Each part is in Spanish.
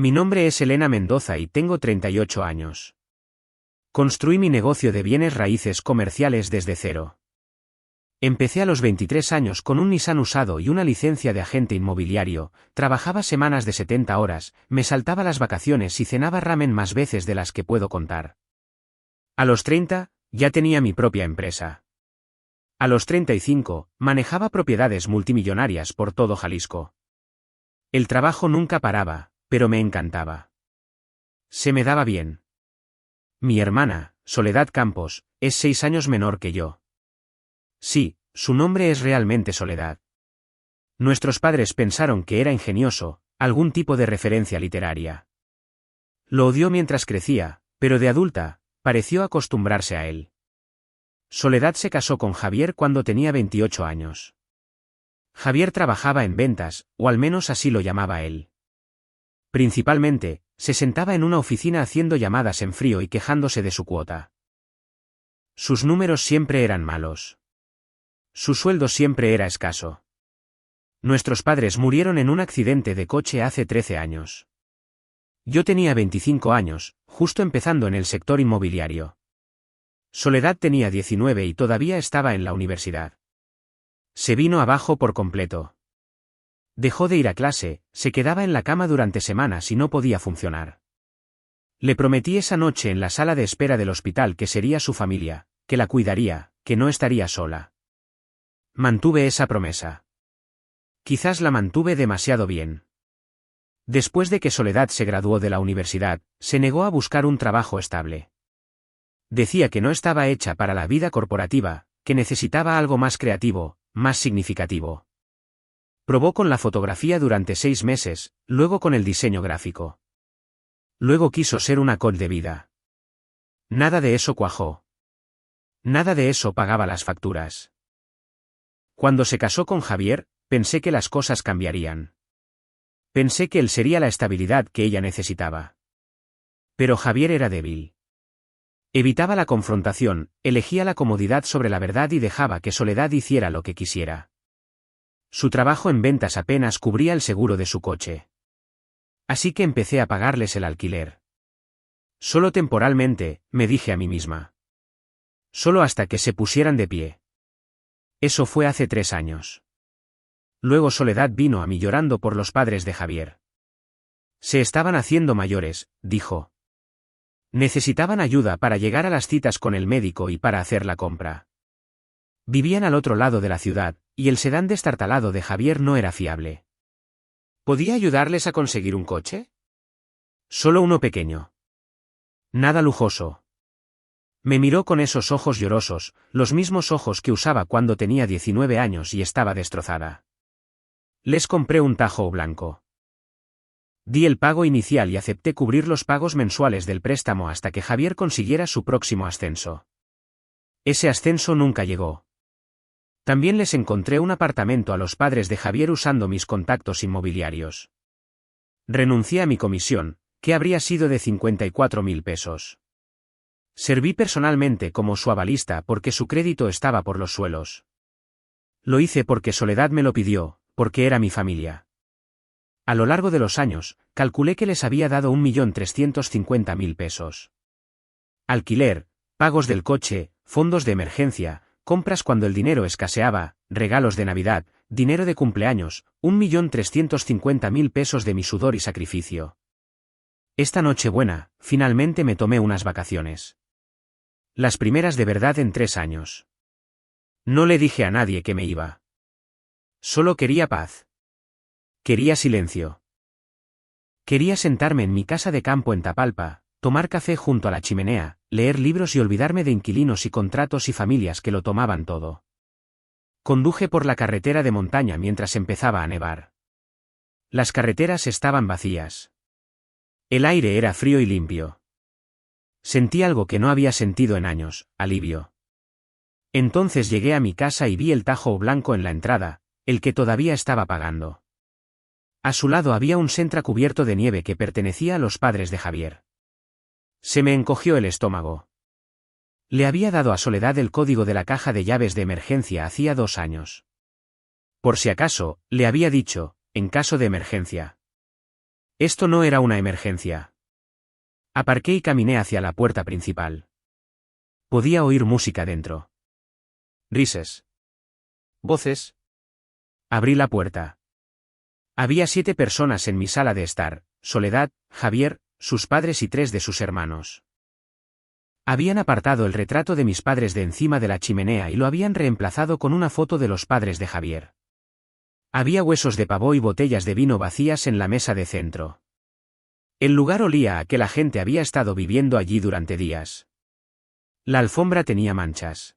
Mi nombre es Elena Mendoza y tengo 38 años. Construí mi negocio de bienes raíces comerciales desde cero. Empecé a los 23 años con un Nissan usado y una licencia de agente inmobiliario, trabajaba semanas de 70 horas, me saltaba las vacaciones y cenaba ramen más veces de las que puedo contar. A los 30, ya tenía mi propia empresa. A los 35, manejaba propiedades multimillonarias por todo Jalisco. El trabajo nunca paraba, pero me encantaba. Se me daba bien. Mi hermana, Soledad Campos, es 6 años menor que yo. Sí, su nombre es realmente Soledad. Nuestros padres pensaron que era ingenioso, algún tipo de referencia literaria. Lo odió mientras crecía, pero de adulta, pareció acostumbrarse a él. Soledad se casó con Javier cuando tenía 28 años. Javier trabajaba en ventas, o al menos así lo llamaba él. Principalmente, se sentaba en una oficina haciendo llamadas en frío y quejándose de su cuota. Sus números siempre eran malos. Su sueldo siempre era escaso. Nuestros padres murieron en un accidente de coche hace 13 años. Yo tenía 25 años, justo empezando en el sector inmobiliario. Soledad tenía 19 y todavía estaba en la universidad. Se vino abajo por completo. Dejó de ir a clase, se quedaba en la cama durante semanas y no podía funcionar. Le prometí esa noche en la sala de espera del hospital que sería su familia, que la cuidaría, que no estaría sola. Mantuve esa promesa. Quizás la mantuve demasiado bien. Después de que Soledad se graduó de la universidad, se negó a buscar un trabajo estable. Decía que no estaba hecha para la vida corporativa, que necesitaba algo más creativo, más significativo. Probó con la fotografía durante 6 meses, luego con el diseño gráfico. Luego quiso ser una coach de vida. Nada de eso cuajó. Nada de eso pagaba las facturas. Cuando se casó con Javier, pensé que las cosas cambiarían. Pensé que él sería la estabilidad que ella necesitaba. Pero Javier era débil. Evitaba la confrontación, elegía la comodidad sobre la verdad y dejaba que Soledad hiciera lo que quisiera. Su trabajo en ventas apenas cubría el seguro de su coche. Así que empecé a pagarles el alquiler. Solo temporalmente, me dije a mí misma. Solo hasta que se pusieran de pie. Eso fue hace 3 años. Luego Soledad vino a mí llorando por los padres de Javier. Se estaban haciendo mayores, dijo. Necesitaban ayuda para llegar a las citas con el médico y para hacer la compra. Vivían al otro lado de la ciudad, y el sedán destartalado de Javier no era fiable. ¿Podía ayudarles a conseguir un coche? Solo uno pequeño. Nada lujoso. Me miró con esos ojos llorosos, los mismos ojos que usaba cuando tenía 19 años y estaba destrozada. Les compré un Tahoe blanco. Di el pago inicial y acepté cubrir los pagos mensuales del préstamo hasta que Javier consiguiera su próximo ascenso. Ese ascenso nunca llegó. También les encontré un apartamento a los padres de Javier usando mis contactos inmobiliarios. Renuncié a mi comisión, que habría sido de 54.000 pesos. Serví personalmente como su avalista porque su crédito estaba por los suelos. Lo hice porque Soledad me lo pidió, porque era mi familia. A lo largo de los años, calculé que les había dado 1.350.000 pesos. Alquiler, pagos del coche, fondos de emergencia, compras cuando el dinero escaseaba, regalos de Navidad, dinero de cumpleaños, 1.350.000 pesos de mi sudor y sacrificio. Esta Nochebuena, finalmente me tomé unas vacaciones. Las primeras de verdad en 3 años. No le dije a nadie que me iba. Solo quería paz. Quería silencio. Quería sentarme en mi casa de campo en Tapalpa, tomar café junto a la chimenea, leer libros y olvidarme de inquilinos y contratos y familias que lo tomaban todo. Conduje por la carretera de montaña mientras empezaba a nevar. Las carreteras estaban vacías. El aire era frío y limpio. Sentí algo que no había sentido en años, alivio. Entonces llegué a mi casa y vi el Tahoe blanco en la entrada, el que todavía estaba pagando. A su lado había un Sentra cubierto de nieve que pertenecía a los padres de Javier. Se me encogió el estómago. Le había dado a Soledad el código de la caja de llaves de emergencia hacía 2 años. Por si acaso, le había dicho, en caso de emergencia. Esto no era una emergencia. Aparqué y caminé hacia la puerta principal. Podía oír música dentro. Risas. Voces. Abrí la puerta. Había 7 personas en mi sala de estar: Soledad, Javier, sus padres y 3 de sus hermanos. Habían apartado el retrato de mis padres de encima de la chimenea y lo habían reemplazado con una foto de los padres de Javier. Había huesos de pavo y botellas de vino vacías en la mesa de centro. El lugar olía a que la gente había estado viviendo allí durante días. La alfombra tenía manchas.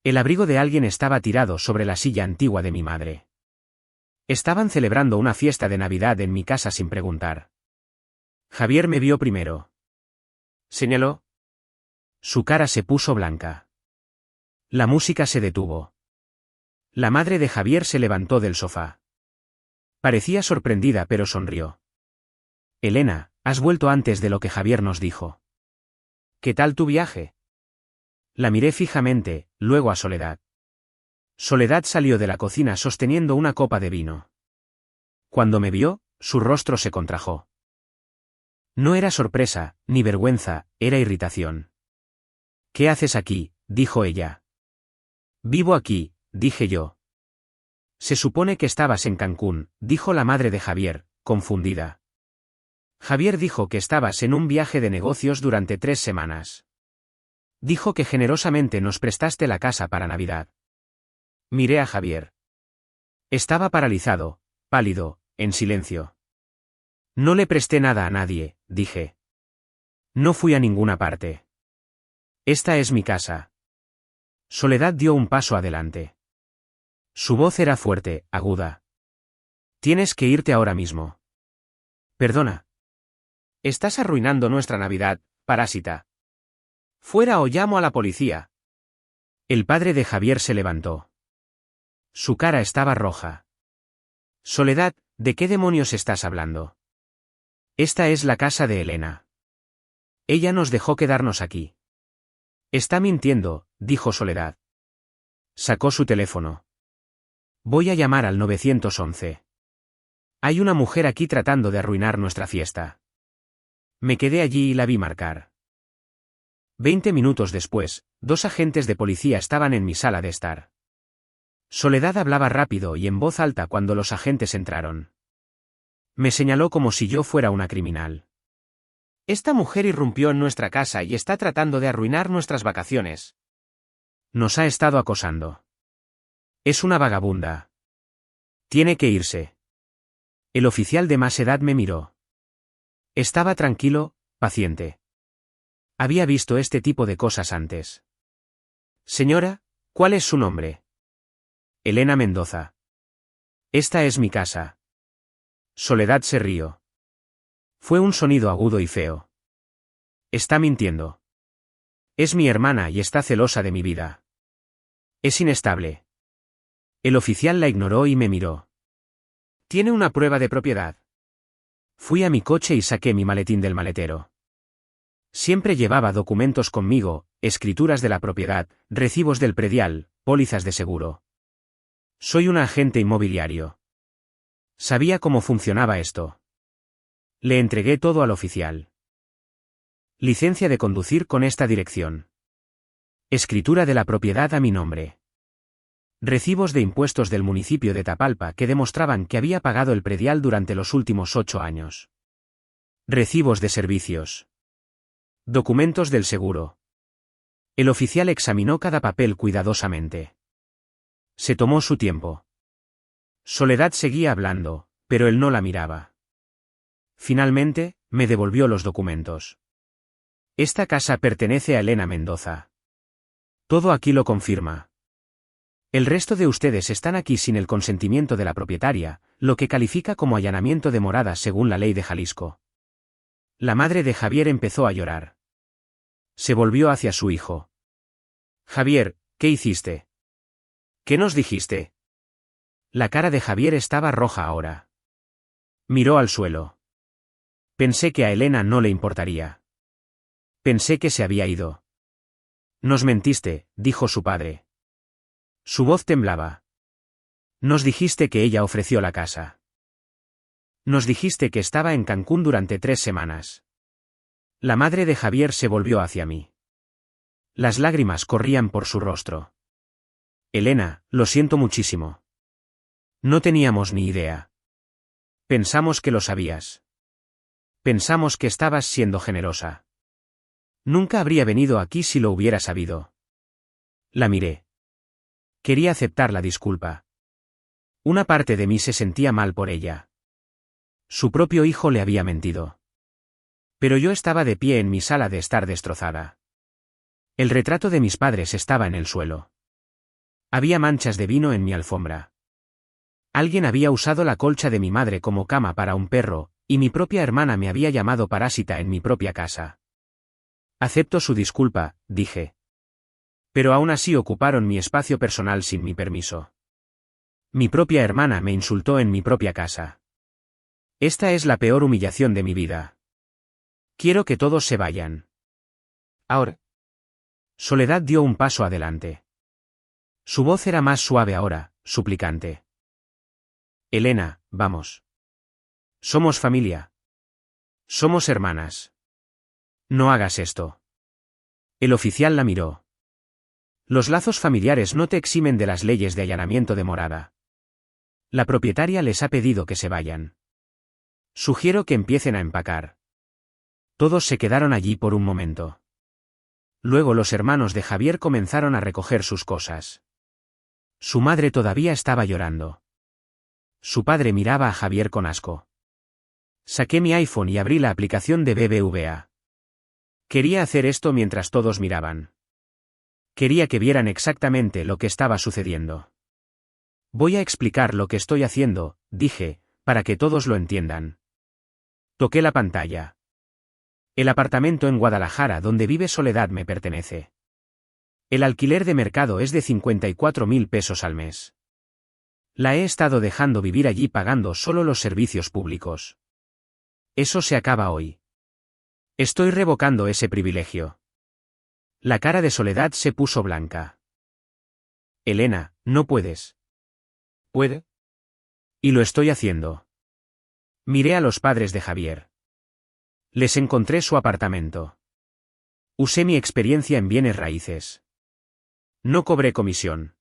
El abrigo de alguien estaba tirado sobre la silla antigua de mi madre. Estaban celebrando una fiesta de Navidad en mi casa sin preguntar. Javier me vio primero. Señaló. Su cara se puso blanca. La música se detuvo. La madre de Javier se levantó del sofá. Parecía sorprendida pero sonrió. Elena, has vuelto antes de lo que Javier nos dijo. ¿Qué tal tu viaje? La miré fijamente, luego a Soledad. Soledad salió de la cocina sosteniendo una copa de vino. Cuando me vio, su rostro se contrajo. No era sorpresa, ni vergüenza, era irritación. ¿Qué haces aquí?, dijo ella. Vivo aquí, dije yo. Se supone que estabas en Cancún, dijo la madre de Javier, confundida. Javier dijo que estabas en un viaje de negocios durante 3 semanas. Dijo que generosamente nos prestaste la casa para Navidad. Miré a Javier. Estaba paralizado, pálido, en silencio. No le presté nada a nadie, dije. No fui a ninguna parte. Esta es mi casa. Soledad dio un paso adelante. Su voz era fuerte, aguda. Tienes que irte ahora mismo. Perdona. Estás arruinando nuestra Navidad, parásita. Fuera o llamo a la policía. El padre de Javier se levantó. Su cara estaba roja. Soledad, ¿de qué demonios estás hablando? Esta es la casa de Elena. Ella nos dejó quedarnos aquí. Está mintiendo, dijo Soledad. Sacó su teléfono. Voy a llamar al 911. Hay una mujer aquí tratando de arruinar nuestra fiesta. Me quedé allí y la vi marcar. 20 minutos después, 2 agentes de policía estaban en mi sala de estar. Soledad hablaba rápido y en voz alta cuando los agentes entraron. Me señaló como si yo fuera una criminal. Esta mujer irrumpió en nuestra casa y está tratando de arruinar nuestras vacaciones. Nos ha estado acosando. Es una vagabunda. Tiene que irse. El oficial de más edad me miró. Estaba tranquilo, paciente. Había visto este tipo de cosas antes. Señora, ¿cuál es su nombre? Elena Mendoza. Esta es mi casa. Soledad se rió. Fue un sonido agudo y feo. Está mintiendo. Es mi hermana y está celosa de mi vida. Es inestable. El oficial la ignoró y me miró. ¿Tiene una prueba de propiedad? Fui a mi coche y saqué mi maletín del maletero. Siempre llevaba documentos conmigo, escrituras de la propiedad, recibos del predial, pólizas de seguro. Soy un agente inmobiliario. Sabía cómo funcionaba esto. Le entregué todo al oficial. Licencia de conducir con esta dirección. Escritura de la propiedad a mi nombre. Recibos de impuestos del municipio de Tapalpa que demostraban que había pagado el predial durante los últimos 8 años. Recibos de servicios. Documentos del seguro. El oficial examinó cada papel cuidadosamente. Se tomó su tiempo. Soledad seguía hablando, pero él no la miraba. Finalmente, me devolvió los documentos. Esta casa pertenece a Elena Mendoza. Todo aquí lo confirma. El resto de ustedes están aquí sin el consentimiento de la propietaria, lo que califica como allanamiento de morada según la ley de Jalisco. La madre de Javier empezó a llorar. Se volvió hacia su hijo. Javier, ¿qué hiciste? ¿Qué nos dijiste? La cara de Javier estaba roja ahora. Miró al suelo. Pensé que a Elena no le importaría. Pensé que se había ido. Nos mentiste, dijo su padre. Su voz temblaba. Nos dijiste que ella ofreció la casa. Nos dijiste que estaba en Cancún durante 3 semanas. La madre de Javier se volvió hacia mí. Las lágrimas corrían por su rostro. Elena, lo siento muchísimo. No teníamos ni idea. Pensamos que lo sabías. Pensamos que estabas siendo generosa. Nunca habría venido aquí si lo hubiera sabido. La miré. Quería aceptar la disculpa. Una parte de mí se sentía mal por ella. Su propio hijo le había mentido. Pero yo estaba de pie en mi sala de estar destrozada. El retrato de mis padres estaba en el suelo. Había manchas de vino en mi alfombra. Alguien había usado la colcha de mi madre como cama para un perro, y mi propia hermana me había llamado parásita en mi propia casa. Acepto su disculpa, dije. Pero aún así ocuparon mi espacio personal sin mi permiso. Mi propia hermana me insultó en mi propia casa. Esta es la peor humillación de mi vida. Quiero que todos se vayan. Ahora. Soledad dio un paso adelante. Su voz era más suave ahora, suplicante. Elena, vamos. Somos familia. Somos hermanas. No hagas esto. El oficial la miró. Los lazos familiares no te eximen de las leyes de allanamiento de morada. La propietaria les ha pedido que se vayan. Sugiero que empiecen a empacar. Todos se quedaron allí por un momento. Luego los hermanos de Javier comenzaron a recoger sus cosas. Su madre todavía estaba llorando. Su padre miraba a Javier con asco. Saqué mi iPhone y abrí la aplicación de BBVA. Quería hacer esto mientras todos miraban. Quería que vieran exactamente lo que estaba sucediendo. Voy a explicar lo que estoy haciendo, dije, para que todos lo entiendan. Toqué la pantalla. El apartamento en Guadalajara donde vive Soledad me pertenece. El alquiler de mercado es de 54.000 pesos al mes. La he estado dejando vivir allí pagando solo los servicios públicos. Eso se acaba hoy. Estoy revocando ese privilegio. La cara de Soledad se puso blanca. Elena, no puedes. ¿Puede? Y lo estoy haciendo. Miré a los padres de Javier. Les encontré su apartamento. Usé mi experiencia en bienes raíces. No cobré comisión.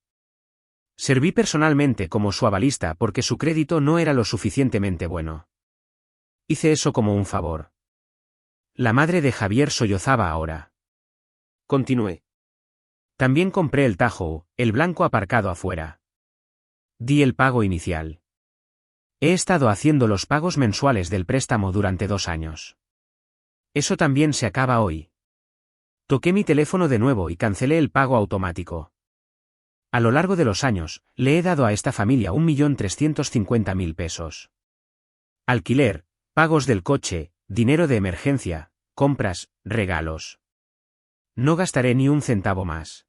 Serví personalmente como su avalista porque su crédito no era lo suficientemente bueno. Hice eso como un favor. La madre de Javier sollozaba ahora. Continué. También compré el Tahoe, el blanco aparcado afuera. Di el pago inicial. He estado haciendo los pagos mensuales del préstamo durante 2 años. Eso también se acaba hoy. Toqué mi teléfono de nuevo y cancelé el pago automático. A lo largo de los años, le he dado a esta familia 1.350.000 pesos. Alquiler, pagos del coche, dinero de emergencia, compras, regalos. No gastaré ni un centavo más.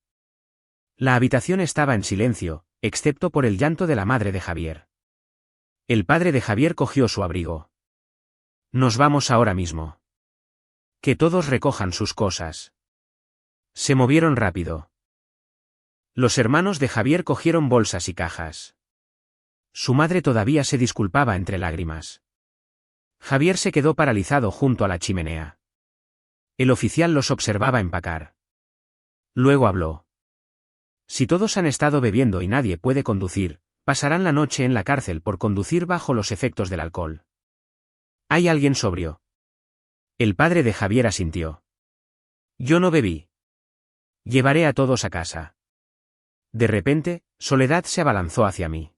La habitación estaba en silencio, excepto por el llanto de la madre de Javier. El padre de Javier cogió su abrigo. Nos vamos ahora mismo. Que todos recojan sus cosas. Se movieron rápido. Los hermanos de Javier cogieron bolsas y cajas. Su madre todavía se disculpaba entre lágrimas. Javier se quedó paralizado junto a la chimenea. El oficial los observaba empacar. Luego habló. Si todos han estado bebiendo y nadie puede conducir, pasarán la noche en la cárcel por conducir bajo los efectos del alcohol. ¿Hay alguien sobrio? El padre de Javier asintió. Yo no bebí. Llevaré a todos a casa. De repente, Soledad se abalanzó hacia mí.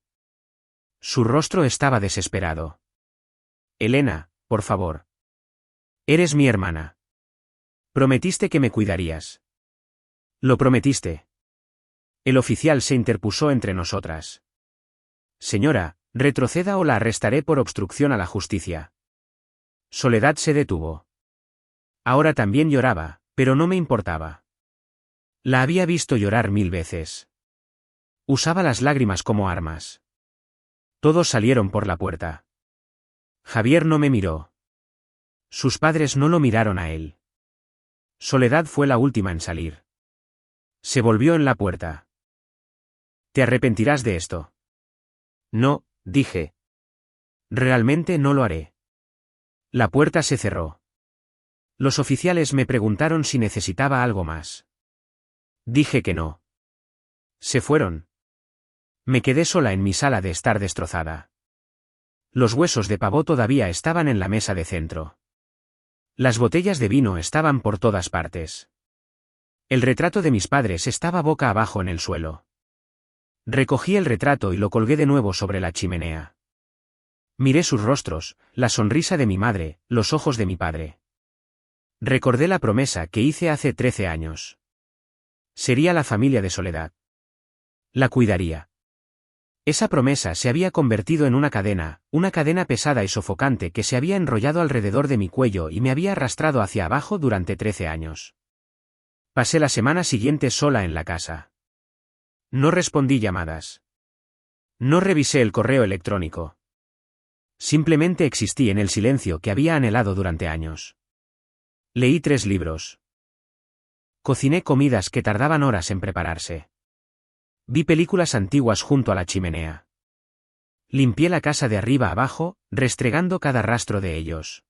Su rostro estaba desesperado. Elena, por favor. Eres mi hermana. Prometiste que me cuidarías. Lo prometiste. El oficial se interpuso entre nosotras. Señora, retroceda o la arrestaré por obstrucción a la justicia. Soledad se detuvo. Ahora también lloraba, pero no me importaba. La había visto llorar 1000 veces. Usaba las lágrimas como armas. Todos salieron por la puerta. Javier no me miró. Sus padres no lo miraron a él. Soledad fue la última en salir. Se volvió en la puerta. ¿Te arrepentirás de esto? No, dije. Realmente no lo haré. La puerta se cerró. Los oficiales me preguntaron si necesitaba algo más. Dije que no. Se fueron. Me quedé sola en mi sala de estar destrozada. Los huesos de pavo todavía estaban en la mesa de centro. Las botellas de vino estaban por todas partes. El retrato de mis padres estaba boca abajo en el suelo. Recogí el retrato y lo colgué de nuevo sobre la chimenea. Miré sus rostros, la sonrisa de mi madre, los ojos de mi padre. Recordé la promesa que hice hace 13 años. Sería la familia de Soledad. La cuidaría. Esa promesa se había convertido en una cadena pesada y sofocante que se había enrollado alrededor de mi cuello y me había arrastrado hacia abajo durante 13 años. Pasé la semana siguiente sola en la casa. No respondí llamadas. No revisé el correo electrónico. Simplemente existí en el silencio que había anhelado durante años. Leí 3 libros. Cociné comidas que tardaban horas en prepararse. Vi películas antiguas junto a la chimenea. Limpié la casa de arriba abajo, restregando cada rastro de ellos.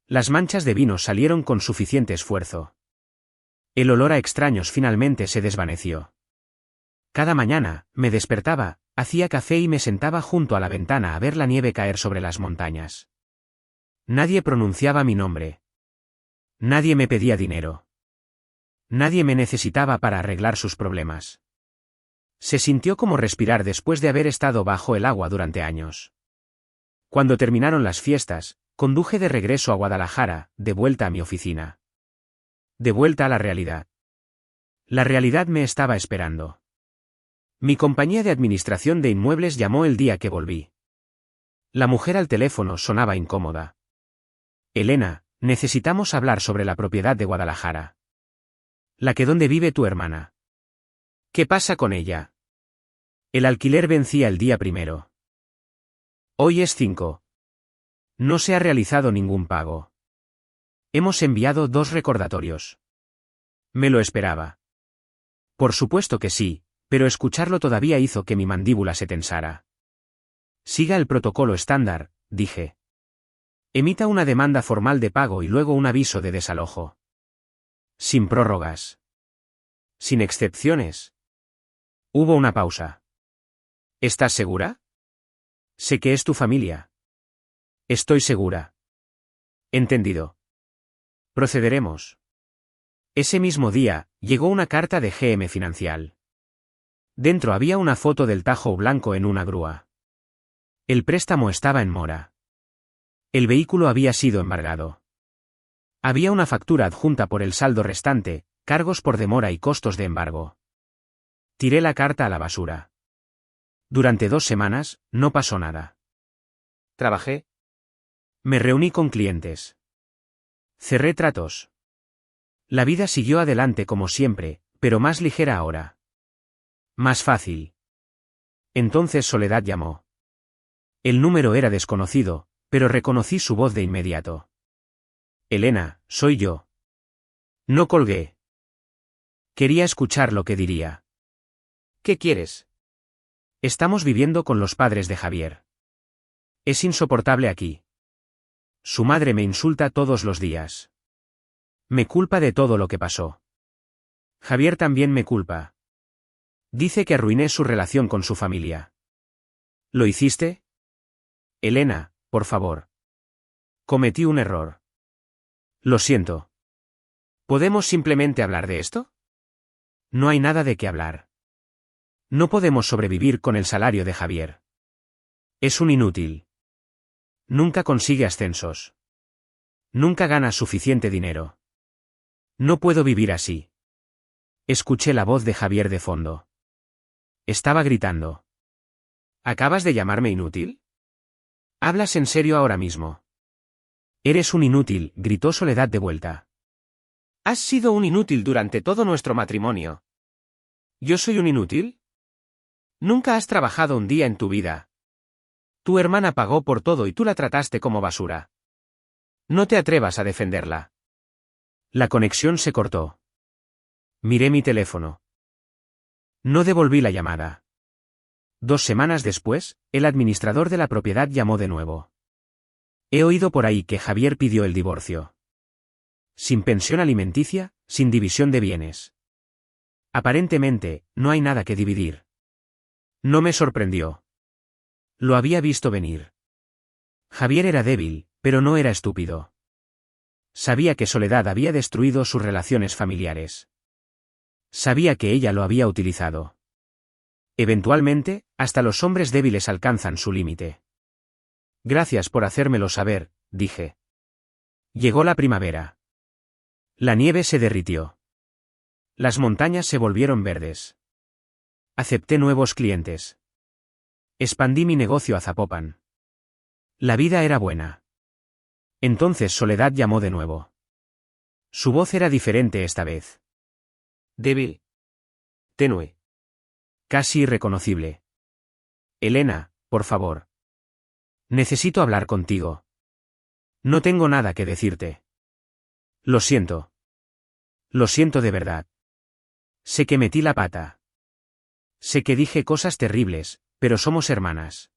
Las manchas de vino salieron con suficiente esfuerzo. El olor a extraños finalmente se desvaneció. Cada mañana, me despertaba, hacía café y me sentaba junto a la ventana a ver la nieve caer sobre las montañas. Nadie pronunciaba mi nombre. Nadie me pedía dinero. Nadie me necesitaba para arreglar sus problemas. Se sintió como respirar después de haber estado bajo el agua durante años. Cuando terminaron las fiestas, conduje de regreso a Guadalajara, de vuelta a mi oficina. De vuelta a la realidad. La realidad me estaba esperando. Mi compañía de administración de inmuebles llamó el día que volví. La mujer al teléfono sonaba incómoda. Elena, necesitamos hablar sobre la propiedad de Guadalajara. La que donde vive tu hermana. ¿Qué pasa con ella? El alquiler vencía el día 1. Hoy es 5. No se ha realizado ningún pago. Hemos enviado 2 recordatorios. Me lo esperaba. Por supuesto que sí, pero escucharlo todavía hizo que mi mandíbula se tensara. Siga el protocolo estándar, dije. Emita una demanda formal de pago y luego un aviso de desalojo. Sin prórrogas. Sin excepciones. Hubo una pausa. ¿Estás segura? Sé que es tu familia. Estoy segura. Entendido. Procederemos. Ese mismo día, llegó una carta de GM Financial. Dentro había una foto del Tajo blanco en una grúa. El préstamo estaba en mora. El vehículo había sido embargado. Había una factura adjunta por el saldo restante, cargos por demora y costos de embargo. Tiré la carta a la basura. Durante 2 semanas, no pasó nada. Trabajé. Me reuní con clientes. Cerré tratos. La vida siguió adelante como siempre, pero más ligera ahora. Más fácil. Entonces Soledad llamó. El número era desconocido, pero reconocí su voz de inmediato. Elena, soy yo. No colgué. Quería escuchar lo que diría. ¿Qué quieres? Estamos viviendo con los padres de Javier. Es insoportable aquí. Su madre me insulta todos los días. Me culpa de todo lo que pasó. Javier también me culpa. Dice que arruiné su relación con su familia. ¿Lo hiciste? Elena, por favor. Cometí un error. Lo siento. ¿Podemos simplemente hablar de esto? No hay nada de qué hablar. No podemos sobrevivir con el salario de Javier. Es un inútil. Nunca consigue ascensos. Nunca gana suficiente dinero. No puedo vivir así. Escuché la voz de Javier de fondo. Estaba gritando. ¿Acabas de llamarme inútil? ¿Hablas en serio ahora mismo? Eres un inútil, gritó Soledad de vuelta. Has sido un inútil durante todo nuestro matrimonio. ¿Yo soy un inútil? Nunca has trabajado un día en tu vida. Tu hermana pagó por todo y tú la trataste como basura. No te atrevas a defenderla. La conexión se cortó. Miré mi teléfono. No devolví la llamada. 2 semanas después, el administrador de la propiedad llamó de nuevo. He oído por ahí que Javier pidió el divorcio. Sin pensión alimenticia, sin división de bienes. Aparentemente, no hay nada que dividir. No me sorprendió. Lo había visto venir. Javier era débil, pero no era estúpido. Sabía que Soledad había destruido sus relaciones familiares. Sabía que ella lo había utilizado. Eventualmente, hasta los hombres débiles alcanzan su límite. Gracias por hacérmelo saber, dije. Llegó la primavera. La nieve se derritió. Las montañas se volvieron verdes. Acepté nuevos clientes. Expandí mi negocio a Zapopan. La vida era buena. Entonces Soledad llamó de nuevo. Su voz era diferente esta vez. Débil. Tenue. Casi irreconocible. Elena, por favor. Necesito hablar contigo. No tengo nada que decirte. Lo siento. Lo siento de verdad. Sé que metí la pata. Sé que dije cosas terribles, pero somos hermanas.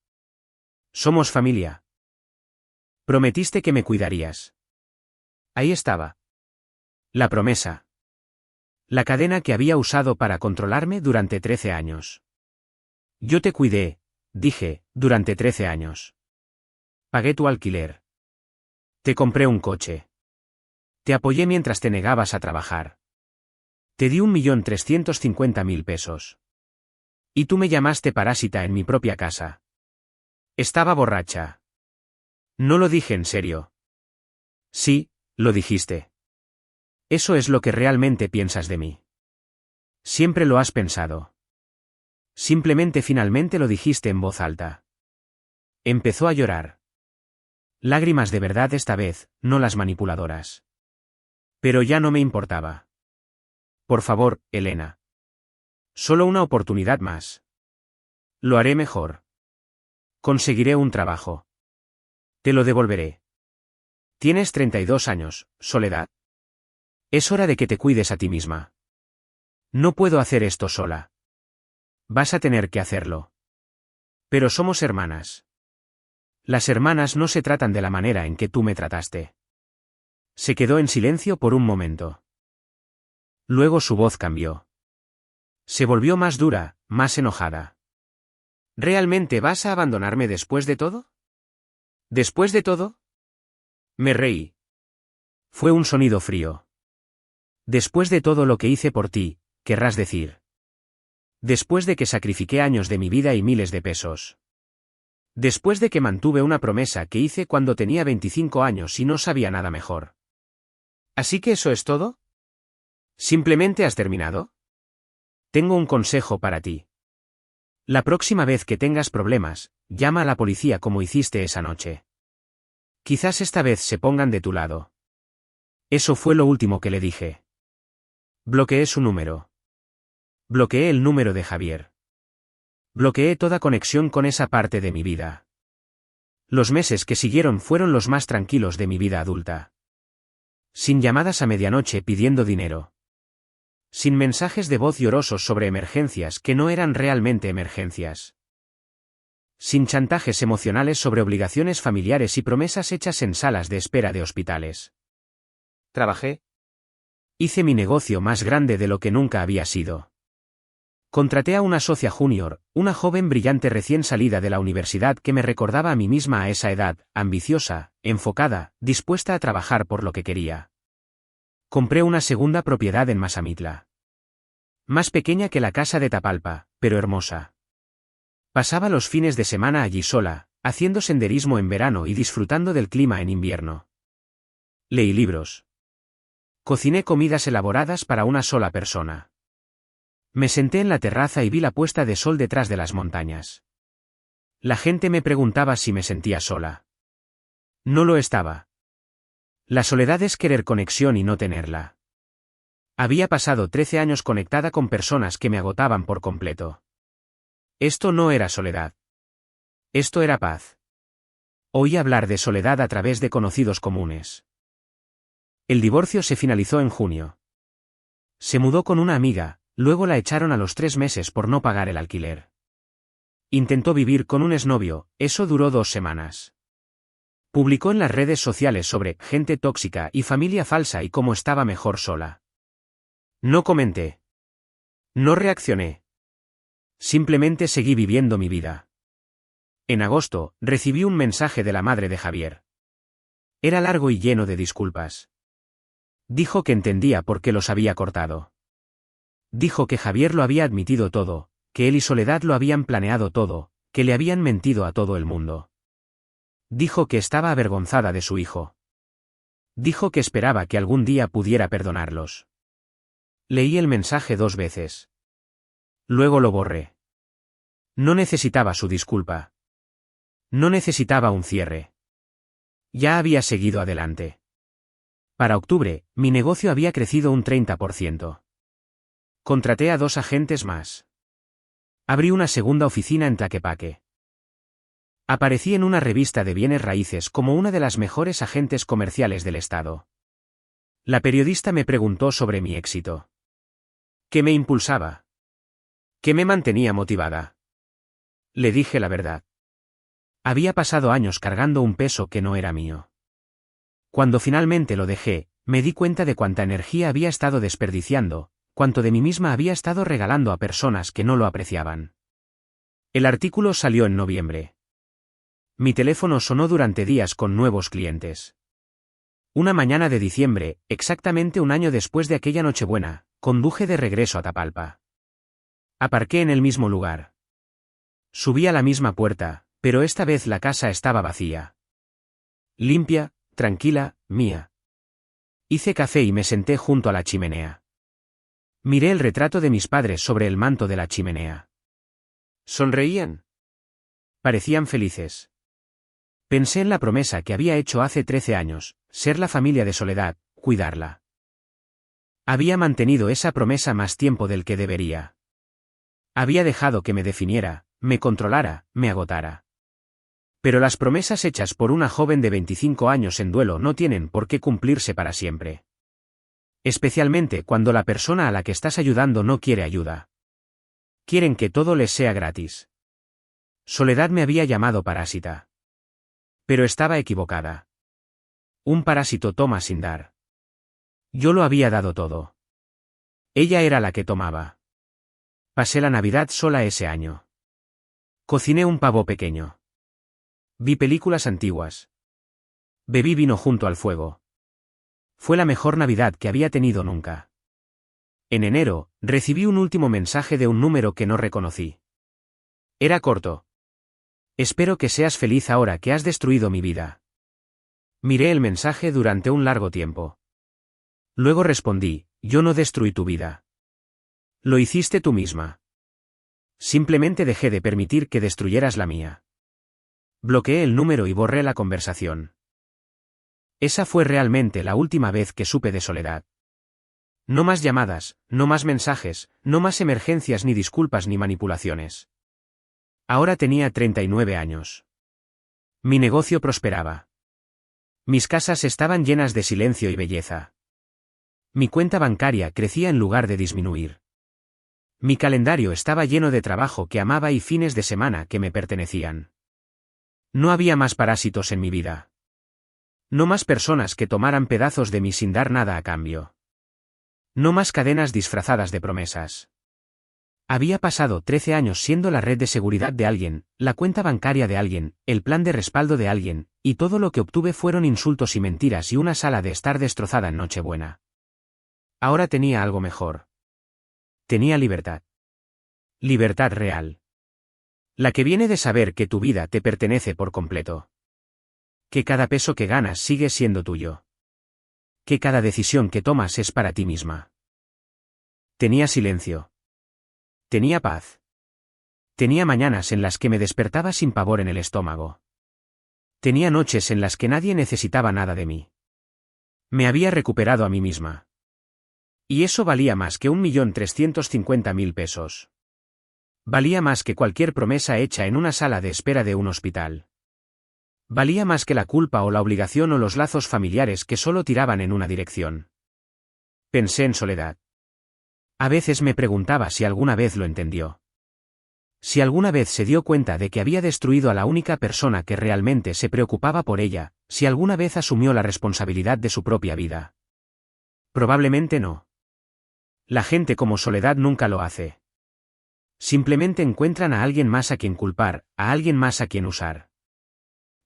Somos familia. Prometiste que me cuidarías. Ahí estaba. La promesa. La cadena que había usado para controlarme durante 13 años. Yo te cuidé, dije, durante 13 años. Pagué tu alquiler. Te compré un coche. Te apoyé mientras te negabas a trabajar. Te di 1.350.000 pesos. Y tú me llamaste parásita en mi propia casa. Estaba borracha. No lo dije en serio. Sí, lo dijiste. Eso es lo que realmente piensas de mí. Siempre lo has pensado. Simplemente finalmente lo dijiste en voz alta. Empezó a llorar. Lágrimas de verdad esta vez, no las manipuladoras. Pero ya no me importaba. Por favor, Elena. Solo una oportunidad más. Lo haré mejor. Conseguiré un trabajo. Te lo devolveré. Tienes 32 años, Soledad. Es hora de que te cuides a ti misma. No puedo hacer esto sola. Vas a tener que hacerlo. Pero somos hermanas. Las hermanas no se tratan de la manera en que tú me trataste. Se quedó en silencio por un momento. Luego su voz cambió. Se volvió más dura, más enojada. ¿Realmente vas a abandonarme después de todo? ¿Después de todo? Me reí. Fue un sonido frío. Después de todo lo que hice por ti, querrás decir. Después de que sacrifiqué años de mi vida y miles de pesos. Después de que mantuve una promesa que hice cuando tenía 25 años y no sabía nada mejor. ¿Así que eso es todo? ¿Simplemente has terminado? Tengo un consejo para ti. La próxima vez que tengas problemas, llama a la policía como hiciste esa noche. Quizás esta vez se pongan de tu lado. Eso fue lo último que le dije. Bloqueé su número. Bloqueé el número de Javier. Bloqueé toda conexión con esa parte de mi vida. Los meses que siguieron fueron los más tranquilos de mi vida adulta. Sin llamadas a medianoche pidiendo dinero. Sin mensajes de voz llorosos sobre emergencias que no eran realmente emergencias. Sin chantajes emocionales sobre obligaciones familiares y promesas hechas en salas de espera de hospitales. Trabajé. Hice mi negocio más grande de lo que nunca había sido. Contraté a una socia junior, una joven brillante recién salida de la universidad que me recordaba a mí misma a esa edad, ambiciosa, enfocada, dispuesta a trabajar por lo que quería. Compré una segunda propiedad en Mazamitla. Más pequeña que la casa de Tapalpa, pero hermosa. Pasaba los fines de semana allí sola, haciendo senderismo en verano y disfrutando del clima en invierno. Leí libros. Cociné comidas elaboradas para una sola persona. Me senté en la terraza y vi la puesta de sol detrás de las montañas. La gente me preguntaba si me sentía sola. No lo estaba. La soledad es querer conexión y no tenerla. Había pasado 13 años conectada con personas que me agotaban por completo. Esto no era soledad. Esto era paz. Oí hablar de soledad a través de conocidos comunes. El divorcio se finalizó en junio. Se mudó con una amiga, luego la echaron a los 3 meses por no pagar el alquiler. Intentó vivir con un exnovio, eso duró 2 semanas. Publicó en las redes sociales sobre gente tóxica y familia falsa y cómo estaba mejor sola. No comenté. No reaccioné. Simplemente seguí viviendo mi vida. En agosto, recibí un mensaje de la madre de Javier. Era largo y lleno de disculpas. Dijo que entendía por qué los había cortado. Dijo que Javier lo había admitido todo, que él y Soledad lo habían planeado todo, que le habían mentido a todo el mundo. Dijo que estaba avergonzada de su hijo. Dijo que esperaba que algún día pudiera perdonarlos. Leí el mensaje 2 veces. Luego lo borré. No necesitaba su disculpa. No necesitaba un cierre. Ya había seguido adelante. Para octubre, mi negocio había crecido un 30%. Contraté a 2 agentes más. Abrí una segunda oficina en Tlaquepaque. Aparecí en una revista de bienes raíces como una de las mejores agentes comerciales del estado. La periodista me preguntó sobre mi éxito. ¿Qué me impulsaba? ¿Qué me mantenía motivada? Le dije la verdad. Había pasado años cargando un peso que no era mío. Cuando finalmente lo dejé, me di cuenta de cuánta energía había estado desperdiciando, cuánto de mí misma había estado regalando a personas que no lo apreciaban. El artículo salió en noviembre. Mi teléfono sonó durante días con nuevos clientes. Una mañana de diciembre, exactamente un año después de aquella Nochebuena, conduje de regreso a Tapalpa. Aparqué en el mismo lugar. Subí a la misma puerta, pero esta vez la casa estaba vacía. Limpia, tranquila, mía. Hice café y me senté junto a la chimenea. Miré el retrato de mis padres sobre el manto de la chimenea. Sonreían. Parecían felices. Pensé en la promesa que había hecho hace 13 años, ser la familia de Soledad, cuidarla. Había mantenido esa promesa más tiempo del que debería. Había dejado que me definiera, me controlara, me agotara. Pero las promesas hechas por una joven de 25 años en duelo no tienen por qué cumplirse para siempre. Especialmente cuando la persona a la que estás ayudando no quiere ayuda. Quieren que todo les sea gratis. Soledad me había llamado parásita. Pero estaba equivocada. Un parásito toma sin dar. Yo lo había dado todo. Ella era la que tomaba. Pasé la Navidad sola ese año. Cociné un pavo pequeño. Vi películas antiguas. Bebí vino junto al fuego. Fue la mejor Navidad que había tenido nunca. En enero, recibí un último mensaje de un número que no reconocí. Era corto. Espero que seas feliz ahora que has destruido mi vida. Miré el mensaje durante un largo tiempo. Luego respondí, yo no destruí tu vida. Lo hiciste tú misma. Simplemente dejé de permitir que destruyeras la mía. Bloqueé el número y borré la conversación. Esa fue realmente la última vez que supe de Soledad. No más llamadas, no más mensajes, no más emergencias ni disculpas ni manipulaciones. Ahora tenía 39 años. Mi negocio prosperaba. Mis casas estaban llenas de silencio y belleza. Mi cuenta bancaria crecía en lugar de disminuir. Mi calendario estaba lleno de trabajo que amaba y fines de semana que me pertenecían. No había más parásitos en mi vida. No más personas que tomaran pedazos de mí sin dar nada a cambio. No más cadenas disfrazadas de promesas. Había pasado 13 años siendo la red de seguridad de alguien, la cuenta bancaria de alguien, el plan de respaldo de alguien, y todo lo que obtuve fueron insultos y mentiras y una sala de estar destrozada en Nochebuena. Ahora tenía algo mejor. Tenía libertad. Libertad real. La que viene de saber que tu vida te pertenece por completo. Que cada peso que ganas sigue siendo tuyo. Que cada decisión que tomas es para ti misma. Tenía silencio. Tenía paz. Tenía mañanas en las que me despertaba sin pavor en el estómago. Tenía noches en las que nadie necesitaba nada de mí. Me había recuperado a mí misma. Y eso valía más que 1.350.000 pesos. Valía más que cualquier promesa hecha en una sala de espera de un hospital. Valía más que la culpa o la obligación o los lazos familiares que solo tiraban en una dirección. Pensé en Soledad. A veces me preguntaba si alguna vez lo entendió. Si alguna vez se dio cuenta de que había destruido a la única persona que realmente se preocupaba por ella, si alguna vez asumió la responsabilidad de su propia vida. Probablemente no. La gente como Soledad nunca lo hace. Simplemente encuentran a alguien más a quien culpar, a alguien más a quien usar.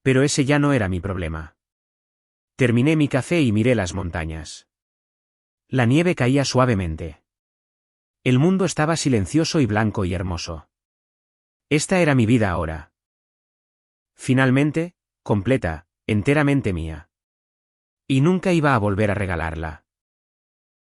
Pero ese ya no era mi problema. Terminé mi café y miré las montañas. La nieve caía suavemente. El mundo estaba silencioso y blanco y hermoso. Esta era mi vida ahora. Finalmente, completa, enteramente mía. Y nunca iba a volver a regalarla.